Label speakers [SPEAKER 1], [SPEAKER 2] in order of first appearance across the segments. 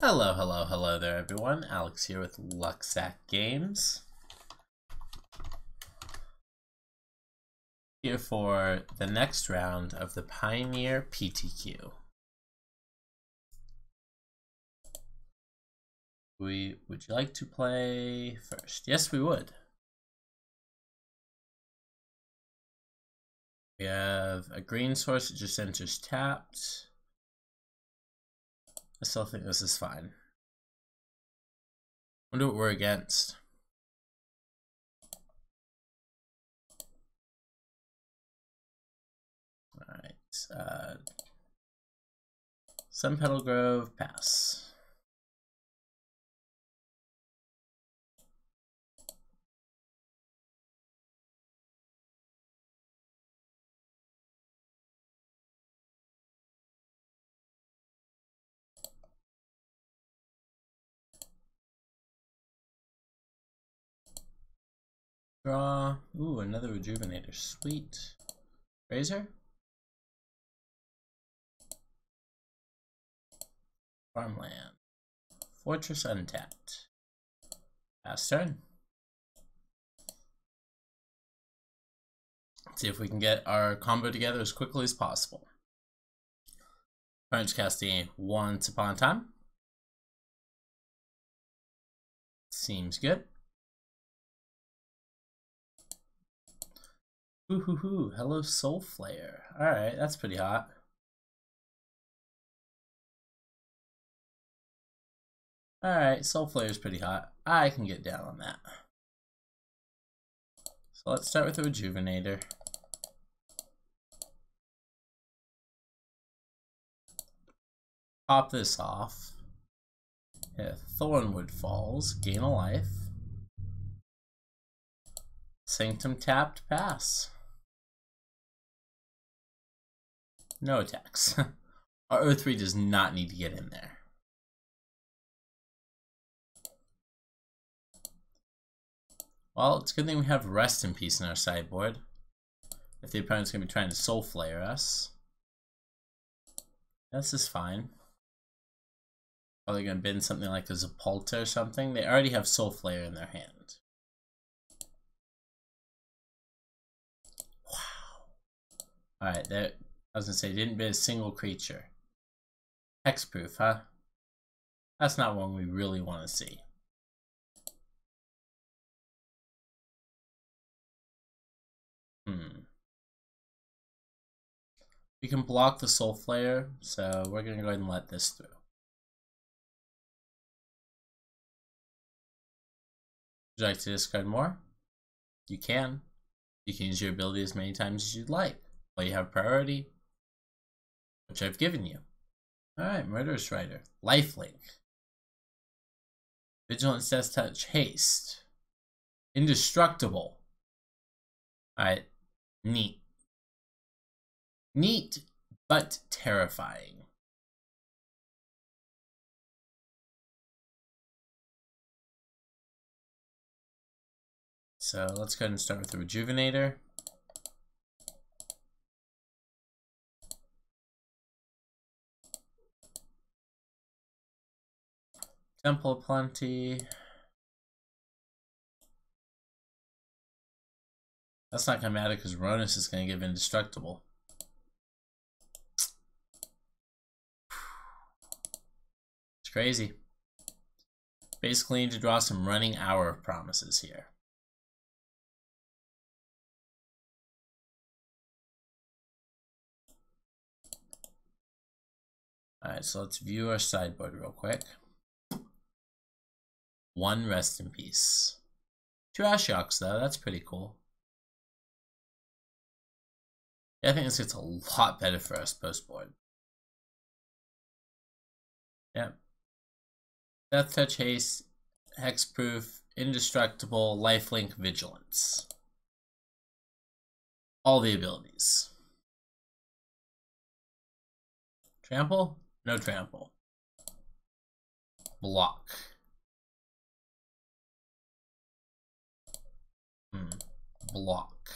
[SPEAKER 1] Hello, hello, hello there everyone. Alex here with Luxac Games. Here for the next round of the Pioneer PTQ. Would you like to play first? Yes, we would. We have a green source that just enters tapped. I still think this is fine. Wonder what we're against. Alright. Sun Petal Grove, pass. Draw. Ooh, another Rejuvenator. Sweet. Razor. Farmland. Fortress untapped. Pass turn. Let's see if we can get our combo together as quickly as possible. Opponent's casting Once Upon a Time. Seems good. Hello Soul Flare. Alright, that's pretty hot. Alright, Soul Flare is pretty hot. I can get down on that. So let's start with the Rejuvenator. Pop this off. Yeah, Thornwood Falls, gain a life. Sanctum tapped, pass. No attacks. Our O3 does not need to get in there. Well, it's a good thing we have Rest in Peace in our sideboard. If the opponent's going to be trying to Soul Flare us. This is fine. Probably going to bin something like a Zapulta or something. They already have Soul Flare in their hand. Wow. Alright, there. I was going to say, didn't bin a single creature. Hexproof, huh? That's not one we really want to see. We can block the Soul Flare, so we're going to go ahead and let this through. Would you like to discard more? You can. You can use your ability as many times as you'd like. While you have priority, which I've given you. Alright, Murderous Rider. Lifelink. Vigilance, Death Touch, Haste. Indestructible. Alright, neat. Neat, but terrifying. So let's go ahead and start with the Rejuvenator. Temple of Plenty. That's not going to matter because Ronus is going to give Indestructible. It's crazy. Basically need to draw some running hour of promises here. Alright, so let's view our sideboard real quick. 1 Rest in Peace. 2 Ashioks though, that's pretty cool. Yeah, I think this gets a lot better for us post-board. Yep. Death Touch, Haste, Hexproof, Indestructible, Lifelink, Vigilance. All the abilities. Trample? No trample. Block. Block.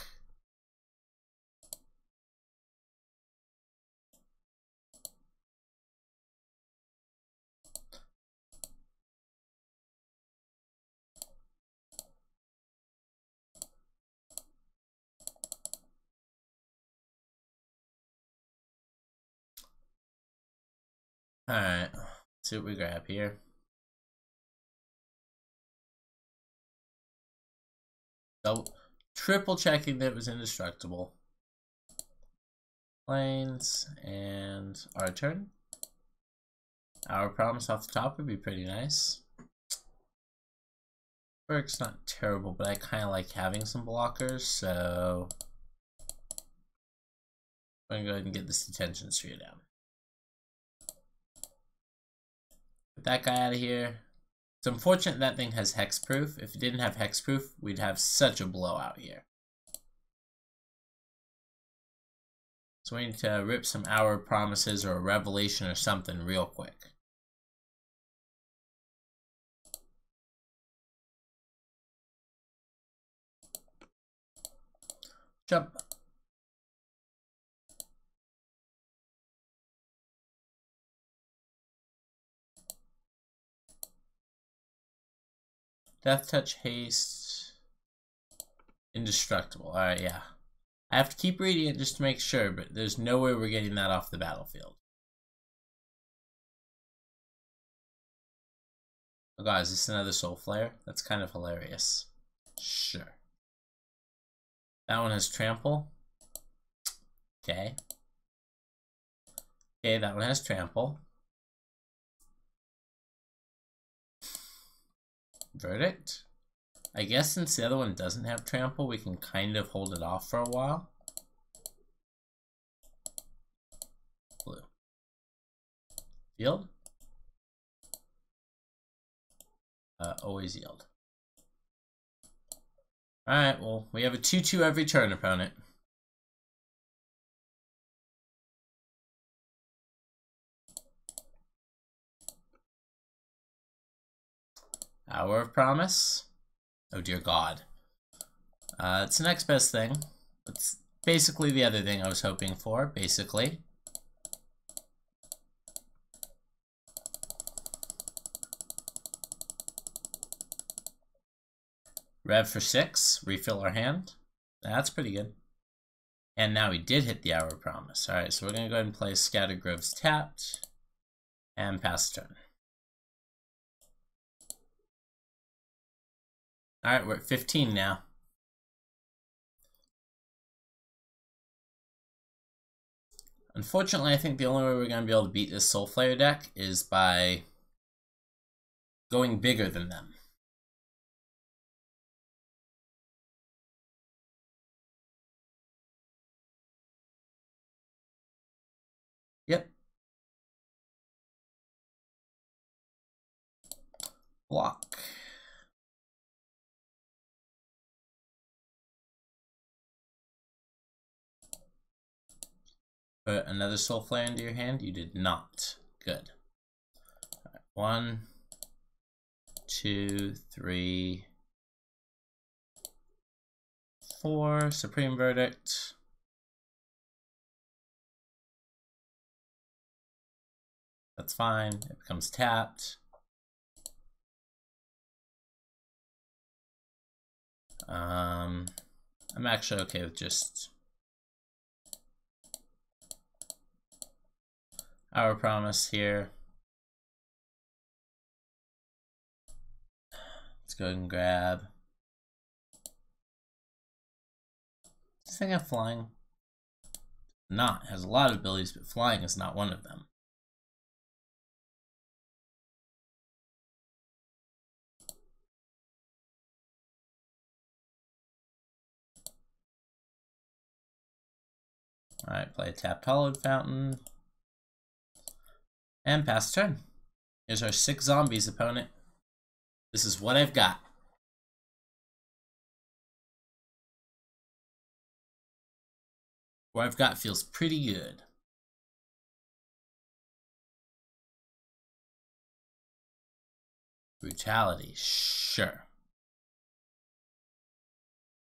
[SPEAKER 1] Alright, let's see what we grab here. So, triple checking that it was indestructible. Planes, and our turn. Our promise off the top would be pretty nice. Work's not terrible, but I kind of like having some blockers, so I'm going to go ahead and get this detention sphere down. Get that guy out of here. It's unfortunate that thing has hexproof. If it didn't have hexproof, we'd have such a blowout here. So we need to rip some hour promises or a revelation or something real quick. Jump. Death touch, haste, indestructible. Alright, yeah. I have to keep reading it just to make sure, but there's no way we're getting that off the battlefield. Oh god, is this another soul flare? That's kind of hilarious. Sure. That one has trample. Okay. Okay, that one has trample. Verdict. I guess since the other one doesn't have trample, we can kind of hold it off for a while. Blue. Yield. Always yield. Alright, well, we have a 2-2 every turn, opponent. Hour of Promise. Oh dear god. It's the next best thing. It's basically the other thing I was hoping for, basically. Rev for 6, refill our hand. That's pretty good. And now we did hit the Hour of Promise. Alright, so we're going to go ahead and play Scattered Groves tapped. And pass turn. Alright, we're at 15 now. Unfortunately, I think the only way we're going to be able to beat this Soul Flare deck is by going bigger than them. Yep. Block. Put another Soul Flare into your hand? You did not. Good. All right, 1, 2, 3, 4. Supreme Verdict. That's fine. It becomes tapped. I'm actually okay with just Our Promise here. Let's go ahead and grab. Does this thing have flying? Not. It has a lot of abilities, but flying is not one of them. Alright, play a tapped Hollowed Fountain. And pass turn. Here's our 6 zombies, opponent. This is what I've got. What I've got feels pretty good. Brutality, sure.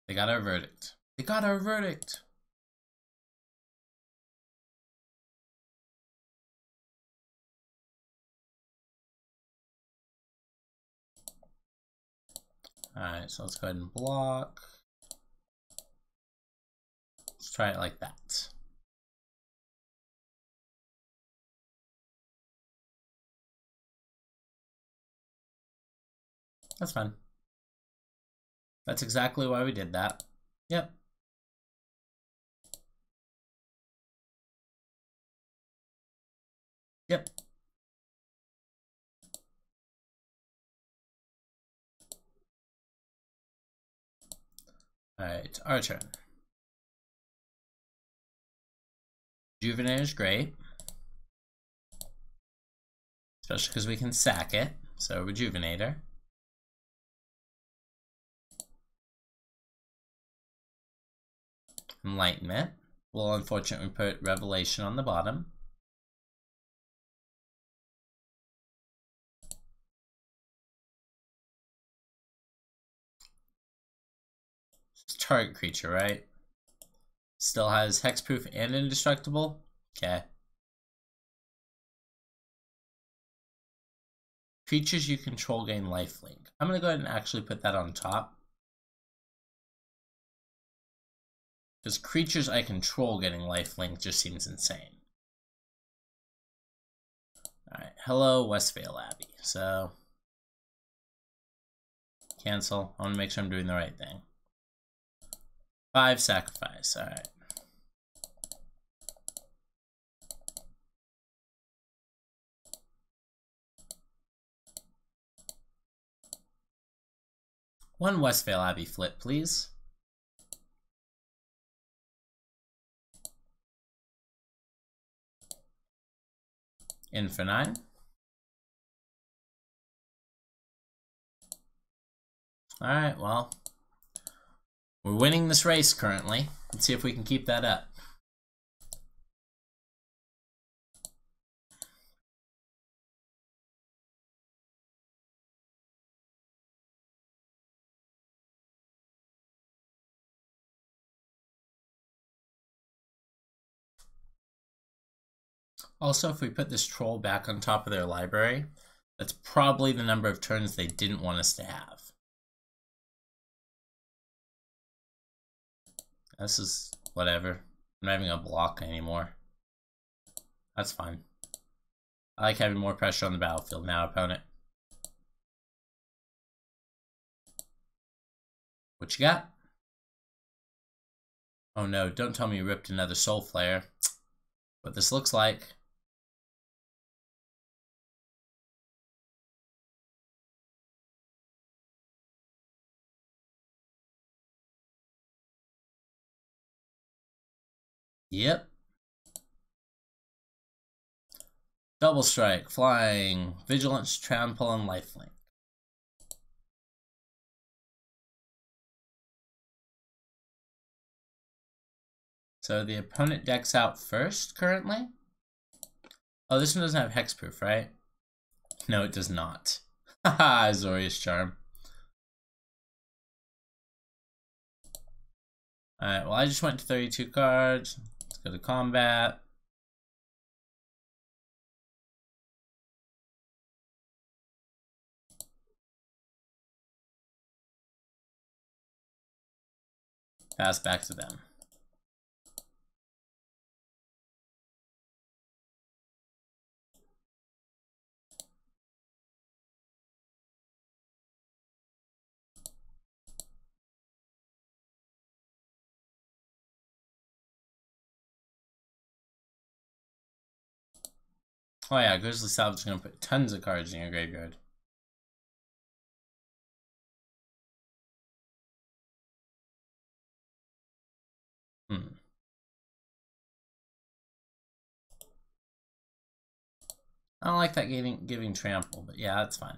[SPEAKER 1] They got our verdict. They got our verdict. Alright, so let's go ahead and block. Let's try it like that. That's fine. That's exactly why we did that. Yep. Yep. Alright, our turn. Rejuvenate is great. Especially because we can sack it. So, Rejuvenator. Enlightenment. We'll unfortunately put Revelation on the bottom. Target creature, right? Still has hexproof and indestructible? Okay. Creatures you control gain lifelink. I'm going to go ahead and actually put that on top. Because creatures I control getting lifelink just seems insane. Alright, hello Westvale Abbey. So, cancel. I want to make sure I'm doing the right thing. 5 sacrifice, alright. One Westvale Abbey flip, please. In for 9. Alright, well, we're winning this race currently. Let's see if we can keep that up. Also, if we put this troll back on top of their library, that's probably the number of turns they didn't want us to have. This is whatever. I'm not even gonna block anymore. That's fine. I like having more pressure on the battlefield now, opponent. What you got? Oh no, don't tell me you ripped another Soul Flare. What this looks like. Yep. Double strike, flying, vigilance, trample, and lifelink. So the opponent decks out first currently. Oh, this one doesn't have hexproof, right? No, it does not. Haha, Azorius Charm. Alright, well I just went to 32 cards. Let's go to combat. Pass back to them. Oh yeah, Grizzly Salvage is going to put tons of cards in your graveyard. I don't like that giving trample, but yeah, that's fine.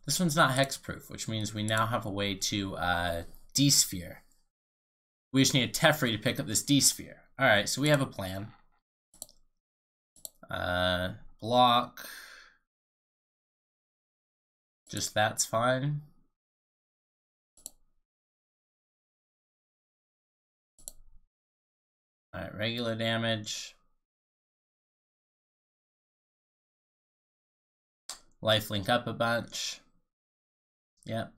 [SPEAKER 1] This one's not hexproof, which means we now have a way to D-sphere. We just need a Teferi to pick up this D-sphere. Alright, so we have a plan. Block. Just that's fine. Alright, regular damage. Lifelink up a bunch. Yep.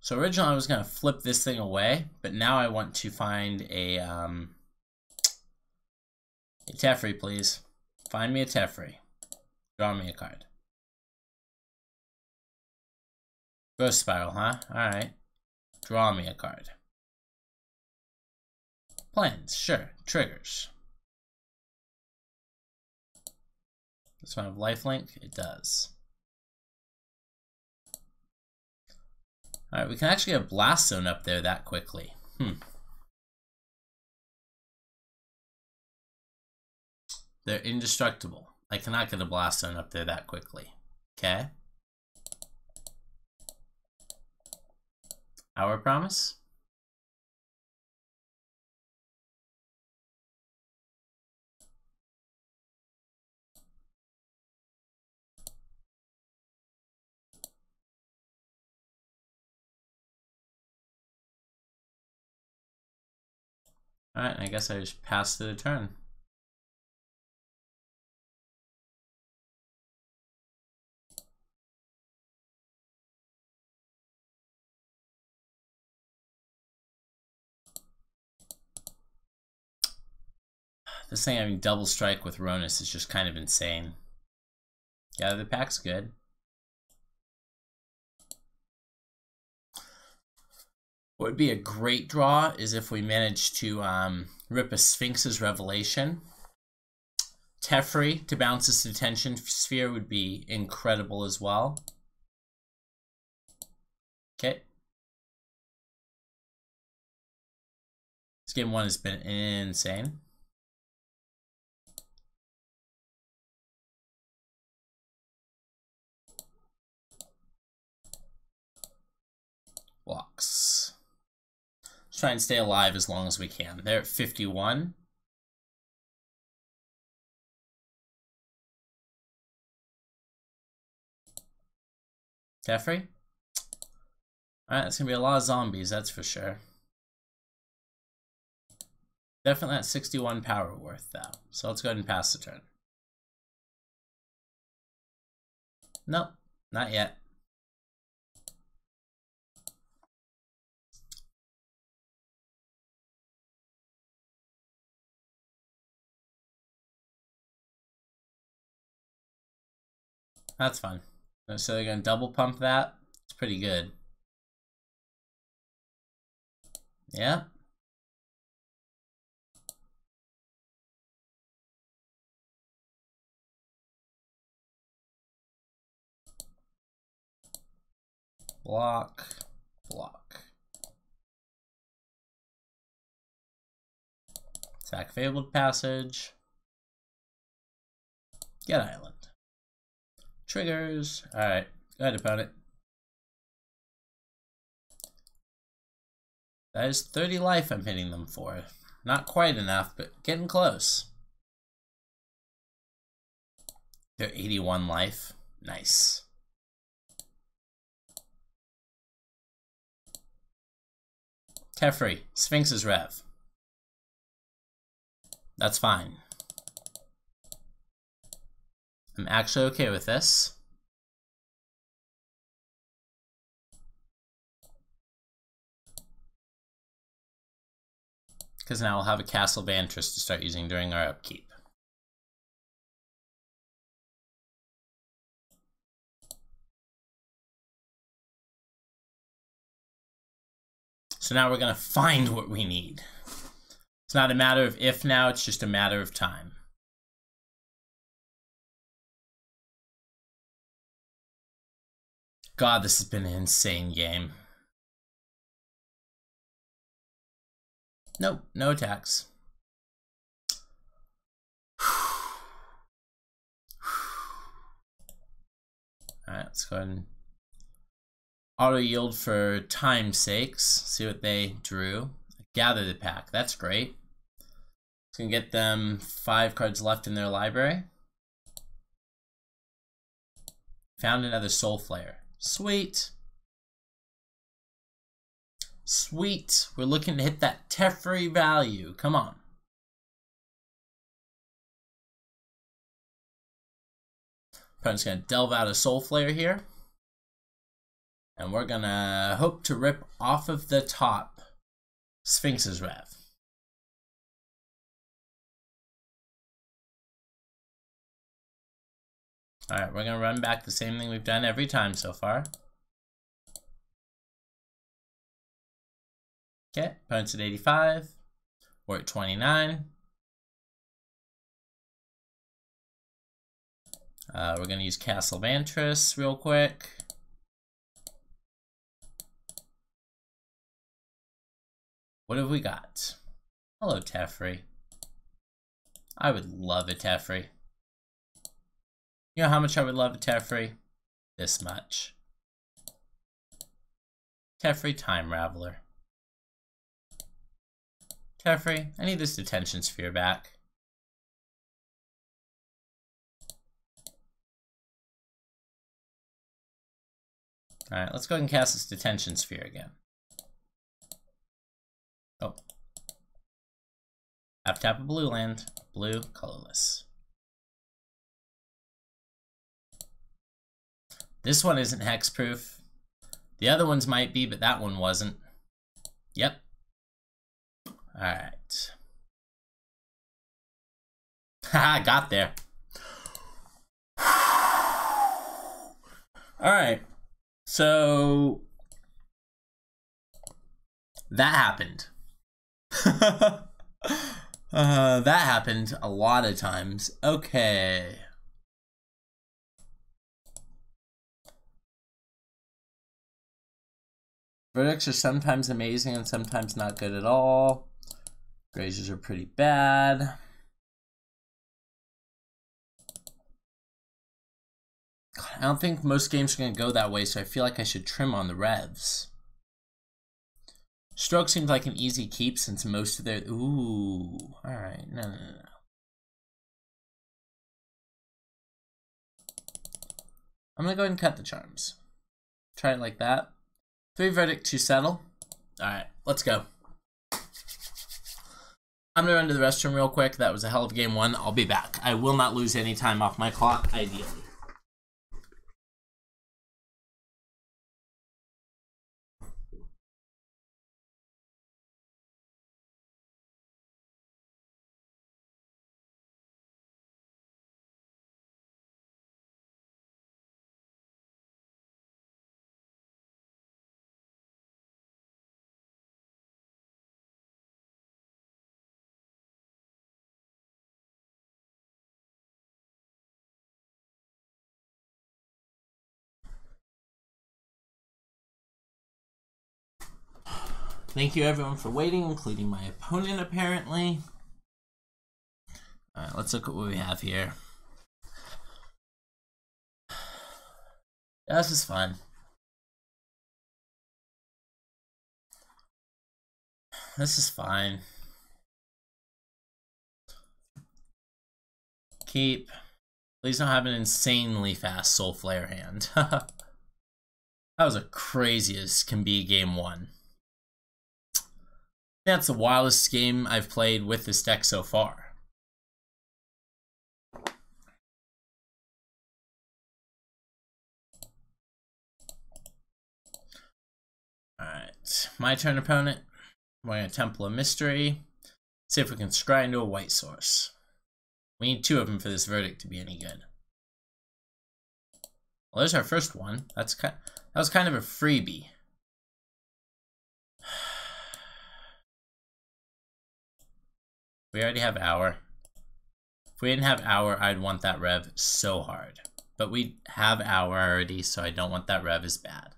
[SPEAKER 1] So originally I was going to flip this thing away, but now I want to find a Teferi, please. Find me a Teferi. Draw me a card. Ghost Spiral, huh? Alright. Draw me a card. Plans, sure. Triggers. This one have lifelink? It does. Alright, we can actually have Blast Zone up there that quickly. They're indestructible. I cannot get a Blast Zone up there that quickly. Okay. Our promise? Alright, I guess I just passed to the turn. This thing having double strike with Ronus is just kind of insane. Yeah, the pack's good. What would be a great draw is if we managed to rip a Sphinx's Revelation. Teferi to bounce this Detention Sphere would be incredible as well. Okay. This game one has been insane. Blocks. Let's try and stay alive as long as we can. They're at 51. Teferi? Alright, that's gonna be a lot of zombies, that's for sure. Definitely at 61 power worth, though. So let's go ahead and pass the turn. Nope, not yet. That's fine. So they're gonna double pump that. It's pretty good. Yeah. Block. Block. Attack Fabled Passage. Get Island. Triggers. Alright. Go ahead, opponent. That is 30 life I'm hitting them for. Not quite enough, but getting close. They're 81 life. Nice. Teferi. Sphinx's Rev. That's fine. I'm actually okay with this. Because now we'll have a Castle Vantress to start using during our upkeep. So now we're going to find what we need. It's not a matter of if now, it's just a matter of time. God, this has been an insane game. Nope, no attacks. Alright, let's go ahead and auto yield for time's sakes. See what they drew. Gather the pack. That's great. It's gonna get them 5 cards left in their library. Found another Soul Flare. Sweet. Sweet. We're looking to hit that Teferi value. Come on. Opponent's gonna delve out a Soul Flare here. And we're gonna hope to rip off of the top Sphinx's Rev. Alright, we're going to run back the same thing we've done every time so far. Okay, opponent's at 85. We're at 29. We're going to use Castle Vantress real quick. What have we got? Hello, Teferi. I would love a Teferi. You know how much I would love a Teferi? This much. Teferi Time Raveler. Teferi, I need this detention sphere back. Alright, let's go ahead and cast this detention sphere again. Oh. Have to tap a blue land. Blue, colorless. This one isn't hexproof. The other ones might be, but that one wasn't. Yep. Alright. Haha, got there. Alright. So that happened. That happened a lot of times. Okay. Verdicts are sometimes amazing and sometimes not good at all. Grazers are pretty bad. I don't think most games are going to go that way, so I feel like I should trim on the revs. Stroke seems like an easy keep since most of their... Ooh, alright, no. I'm going to go ahead and cut the charms. Try it like that. 3 verdict, 2 settle. Alright, let's go. I'm going to run to the restroom real quick. That was a hell of game 1. I'll be back. I will not lose any time off my clock, ideally. Thank you everyone for waiting, including my opponent apparently. Alright, let's look at what we have here. Yeah, this is fun. This is fine. Keep. Please don't have an insanely fast Soul Flare hand. That was a crazy as can be game 1. That's the wildest game I've played with this deck so far. Alright, my turn, opponent. We're going to Temple of Mystery. See if we can scry into a white source. We need 2 of them for this verdict to be any good. Well, there's our first one. That was kind of a freebie. We already have Hour. If we didn't have Hour, I'd want that rev so hard. But we have Hour already, so I don't want that rev as bad.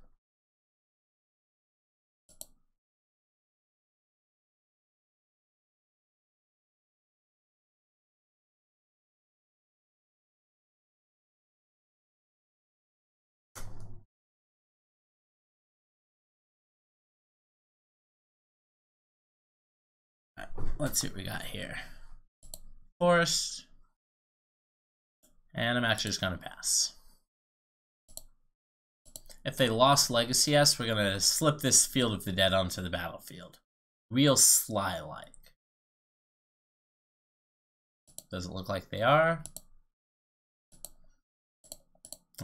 [SPEAKER 1] Let's see what we got here. Forest. And I'm actually just going to pass. If they lost Legacy S, we're going to slip this Field of the Dead onto the battlefield. Real Sly-like. Doesn't look like they are.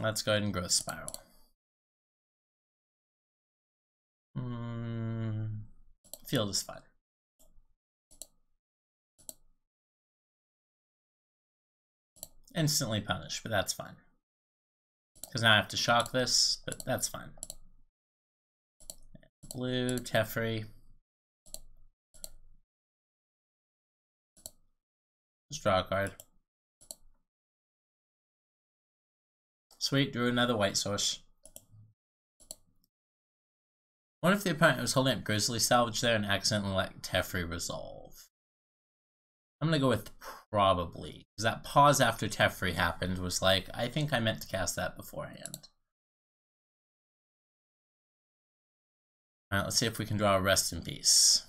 [SPEAKER 1] Let's go ahead and Growth Spiral. Field is fine. Instantly punished, but that's fine. Because now I have to shock this, but that's fine. Blue, Teferi. Just draw a card. Sweet, drew another white source. What if the opponent was holding up Grizzly Salvage there and accidentally let Teferi resolve? I'm gonna go with probably, because that pause after Teferi happened was like, I think I meant to cast that beforehand. Alright, let's see if we can draw a Rest in Peace.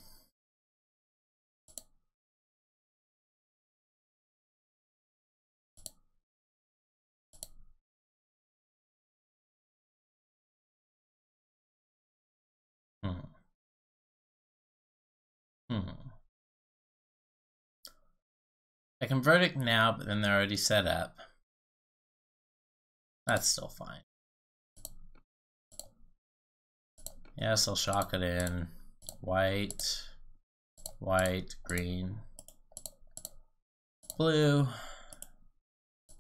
[SPEAKER 1] I can Verdict now, but then they're already set up. That's still fine. Yes, I'll shock it in. White, white, green, blue.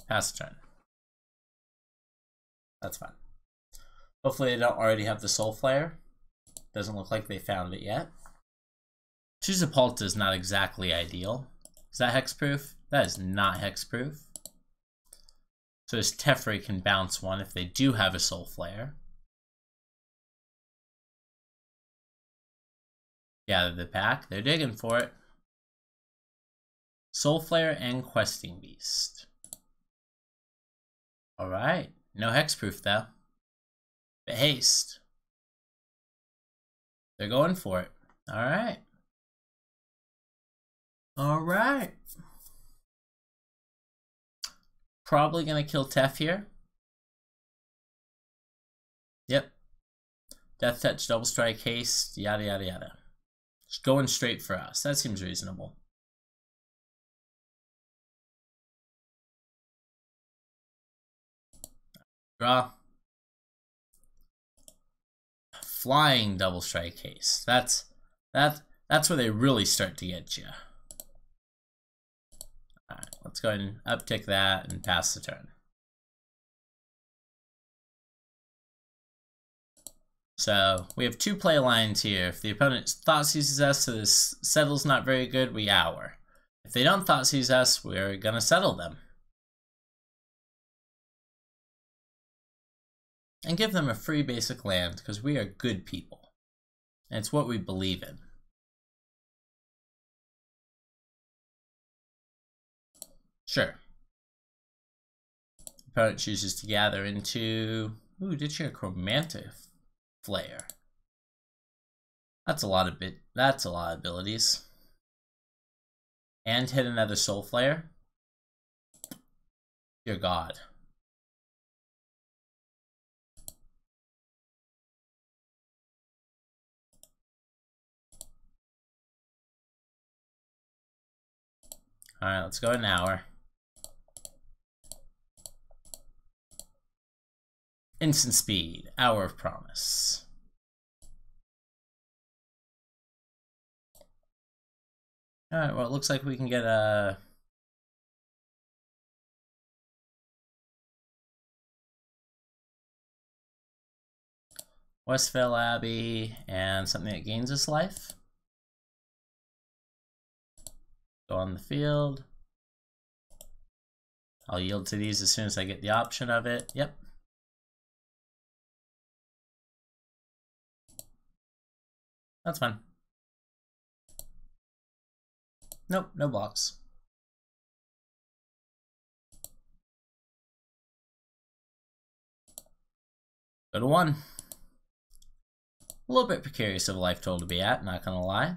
[SPEAKER 1] Pass the turn. That's fine. Hopefully they don't already have the Soul Flare. Doesn't look like they found it yet. Choose a Palta is not exactly ideal. Is that hexproof? That is not hexproof. So this Teferi can bounce one if they do have a Soul Flare. Gather the pack. They're digging for it. Soul Flare and Questing Beast. Alright. No hexproof though. But haste. They're going for it. Alright. Alright. Probably gonna kill Tef here. Yep. Death Touch, Double Strike, Haste, yada yada yada. Just going straight for us. That seems reasonable. Draw. Flying Double Strike, Haste. That's where they really start to get you. Alright, let's go ahead and uptick that and pass the turn. So we have two play lines here. If the opponent thought seizes us, so this settle's not very good, we hour. If they don't thought seize us, we're gonna settle them. And give them a free basic land, because we are good people. And it's what we believe in. Sure. Opponent chooses to gather into... Ooh, did you a Chromantic Flare? That's a lot of abilities. And hit another Soul Flare. Dear God. Alright, let's go an hour. Instant Speed, Hour of Promise. Alright, well it looks like we can get a... Westvale Abbey and something that gains us life. Go on the field. I'll yield to these as soon as I get the option of it. Yep. That's fine. Nope, no blocks. Go to 1. A little bit precarious of a life total to be at, not gonna lie.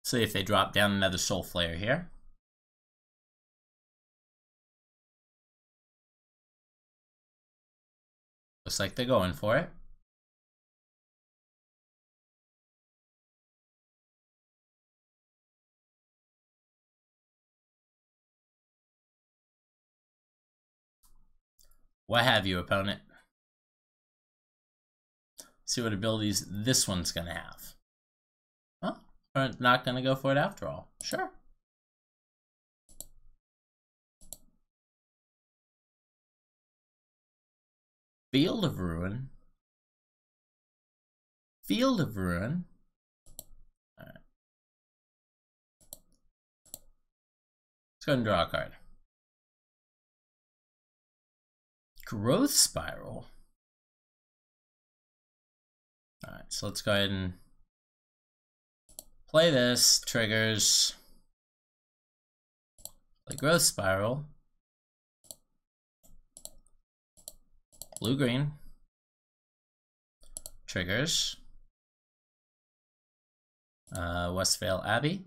[SPEAKER 1] See if they drop down another Soul Flare here. Looks like they're going for it. What have you, opponent? see what abilities this one's going to have. Well, we're not going to go for it after all. Sure. Field of Ruin. Field of Ruin. All right. Let's go ahead and draw a card. Growth Spiral. All right, so let's go ahead and play this. Triggers. Play Growth Spiral. Blue-green. Triggers. Westvale Abbey.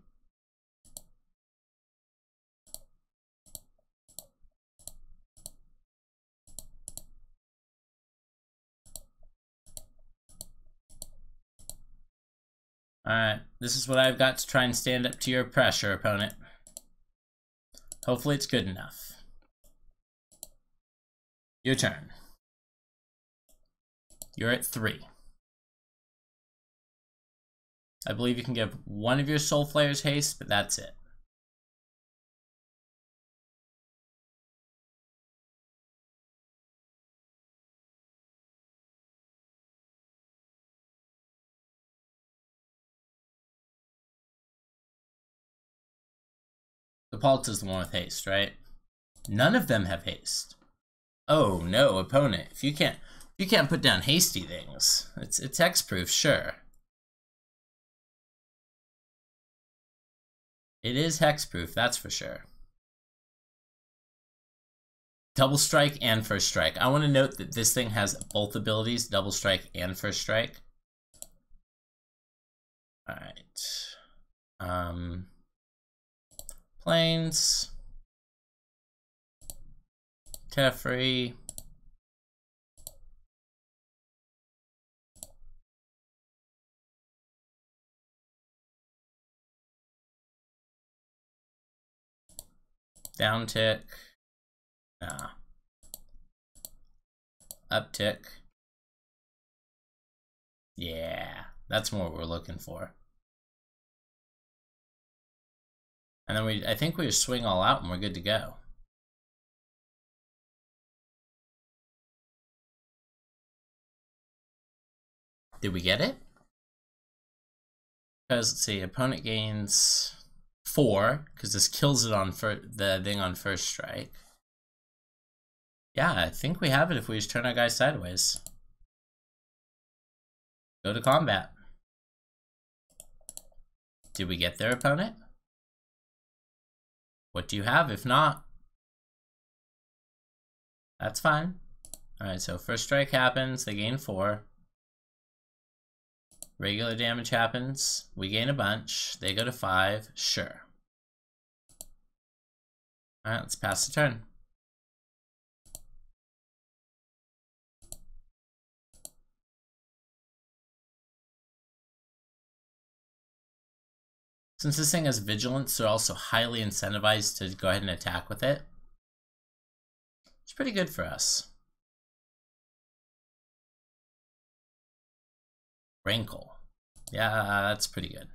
[SPEAKER 1] Alright, this is what I've got to try and stand up to your pressure, opponent. Hopefully it's good enough. Your turn. You're at 3. I believe you can give one of your Soul Flayers haste, but that's it. The Palt is the one with haste, right? None of them have haste. Oh no, opponent! If you can't put down hasty things, it's hexproof, sure. It is hexproof, that's for sure. Double strike and first strike. I want to note that this thing has both abilities, double strike and first strike. All right. Plains. Teferi. Down tick. Nah. Up tick. Yeah, that's what we're looking for. And then I think we just swing all out and we're good to go. Did we get it? Because let's see, opponent gains 4 because this kills it on the thing on first strike. Yeah, I think we have it if we just turn our guy sideways. Go to combat. Did we get their opponent? What do you have? If not, that's fine. Alright, so first strike happens, they gain 4. Regular damage happens, we gain a bunch, they go to 5, sure. Alright, let's pass the turn. Since this thing has vigilance, they're also highly incentivized to go ahead and attack with it. It's pretty good for us. Rankle. Yeah, that's pretty good.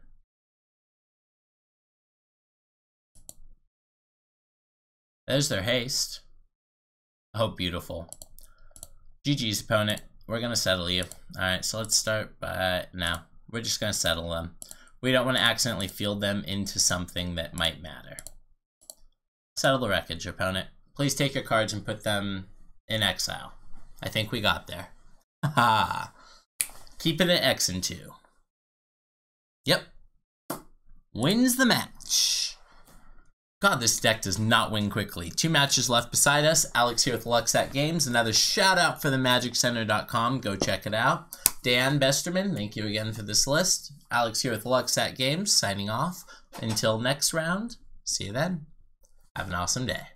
[SPEAKER 1] There's their haste. Oh, beautiful. GG's, opponent. We're going to settle you. Alright, so let's start by... No, we're just going to settle them. We don't want to accidentally field them into something that might matter. Settle the wreckage, opponent. Please take your cards and put them in exile. I think we got there. Haha. Keep it at X and 2. Yep. Wins the match. God, this deck does not win quickly. 2 matches left beside us. Alex here with Luxat Games. Another shout out for the MagicCenter.com. Go check it out. Dan Besterman, thank you again for this list. Alex here with Luxat Games, signing off. Until next round, see you then. Have an awesome day.